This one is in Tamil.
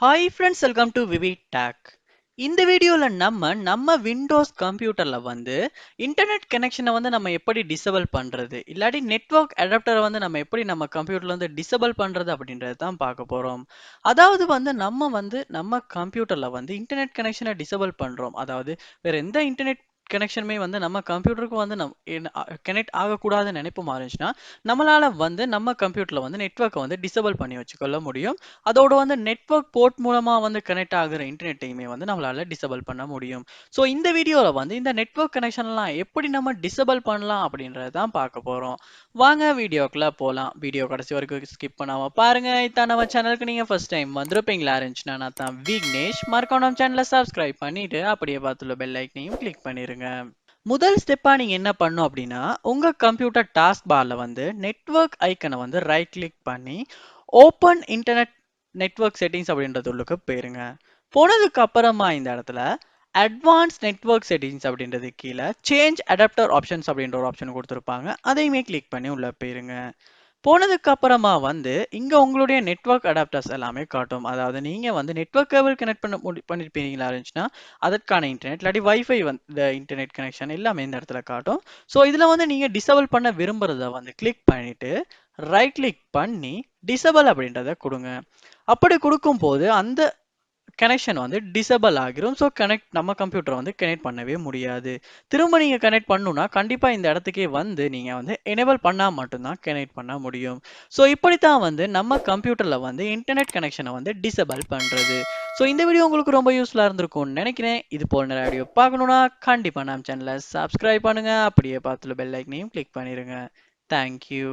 Hi friends, welcome to VividTech. இந்த வீடியோல நம்ம விண்டோஸ் கம்ப்யூட்டர்ல இன்டர்நெட் கனெக்ஷனை நம்ம எப்படி டிசேபிள் பண்றது இல்லாட்டி நெட்வொர்க் அடாப்டரை நம்ம எப்படி நம்ம கம்ப்யூட்டர்ல டிசேபிள் பண்றது அப்படின்றது தான் பார்க்க போறோம். அதாவது நம்ம கம்ப்யூட்டர்ல இன்டர்நெட் கனெக்ஷனை டிசேபிள் பண்றோம். அதாவது வேற எந்த இன்டர்நெட் கனெக்ஷனுமே நம்ம கம்ப்யூட்டருக்கு கனெக்ட் ஆகக்கூடாதுன்னு நினைப்பு இருந்துச்சுன்னா நம்மளால நம்ம கம்ப்யூட்டர்ல நெட்வொர்க்கை டிசேபிள் பண்ணி வச்சுக்கொள்ள முடியும். அதோட நெட்வொர்க் போர்ட் மூலமா கனெக்ட் ஆகுற இன்டர்நெட்டையுமே நம்மளால டிசேபிள் பண்ண முடியும். ஸோ இந்த வீடியோல இந்த நெட்வொர்க் கனெக்ஷன்லாம் எப்படி நம்ம டிசேபிள் பண்ணலாம் அப்படின்றத தான் பார்க்க போறோம். வாங்க வீடியோக்குள்ள போலாம். வீடியோ கடைசி வரைக்கும் ஸ்கிப் பண்ணாம பாருங்க. இதான் நம்ம சேனலுக்கு நீங்க ஃபர்ஸ்ட் டைம் வந்திருப்பீங்களா இருந்துச்சுன்னா நான் தான் விக்னேஷ். மறக்காம நம்ம சேனலை சப்ஸ்கிரைப் பண்ணிட்டு அப்படியே பார்த்துள்ள பெல் ஐக்கனையும் கிளிக் பண்ணிருங்க. முதல் ஸ்டெப்பா நீங்க என்ன பண்ணும் அப்படின்னா உங்க கம்ப்யூட்டர் டாஸ்க் பார்ல நெட்வொர்க் ஐக்கனை ரைட் கிளிக் பண்ணி ஓப்பன் இன்டர்நெட் நெட்வொர்க் செட்டிங்ஸ் அப்படின்றது உள்ளுக்கு போயிருங்க. போனதுக்கு அப்புறமா இந்த இடத்துல அட்வான்ஸ் நெட்வொர்க் செட்டிங்ஸ் அப்படின்றது கீழே சேஞ்ச் அடாப்டர் ஆப்ஷன்ஸ் அப்படின்ற ஒரு ஆப்ஷன் கொடுத்துருப்பாங்க. அதையுமே கிளிக் பண்ணி உள்ள போயிருங்க. போனதுக்கு அப்புறமா இங்க உங்களுடைய நெட்வொர்க் அடாப்டர்ஸ் எல்லாமே காட்டும். அதாவது நீங்க நெட்வொர்க் கேபிள் கனெக்ட் பண்ணிருப்பீங்களா இருந்துச்சுன்னா அதற்கான இன்டர்நெட் இல்லாட்டி வைஃபை இன்டர்நெட் கனெக்ஷன் எல்லாமே இந்த இடத்துல காட்டும். ஸோ இதுல நீங்க டிசேபிள் பண்ண விரும்புறத கிளிக் பண்ணிட்டு ரைட் கிளிக் பண்ணி டிசேபிள் அப்படின்றத கொடுங்க. அப்படி கொடுக்கும் போது அந்த கனெக்ஷன் டிசேபிள் ஆகிரும். ஸோ நம்ம கம்ப்யூட்டர் கனெக்ட் பண்ணவே முடியாது. திரும்ப நீங்க கனெக்ட் பண்ணணும்னா கண்டிப்பா இந்த இடத்துக்கே நீங்க எனேபிள் பண்ணா மட்டும்தான் கனெக்ட் பண்ண முடியும். ஸோ இப்படித்தான் நம்ம கம்ப்யூட்டர்ல இன்டர்நெட் கனெக்ஷனை டிசேபிள் பண்றது. ஸோ இந்த வீடியோ உங்களுக்கு ரொம்ப யூஸ்ஃபுல்லா இருந்திருக்கும்னு நினைக்கிறேன். இது போல நிறைய வீடியோ பார்க்கணும்னா கண்டிப்பா நம்ம சேனலை சப்ஸ்கிரைப் பண்ணுங்க. அப்படியே பார்த்துள்ள பெல் ஐக்கனையும் கிளிக் பண்ணிருங்க. தேங்க்யூ.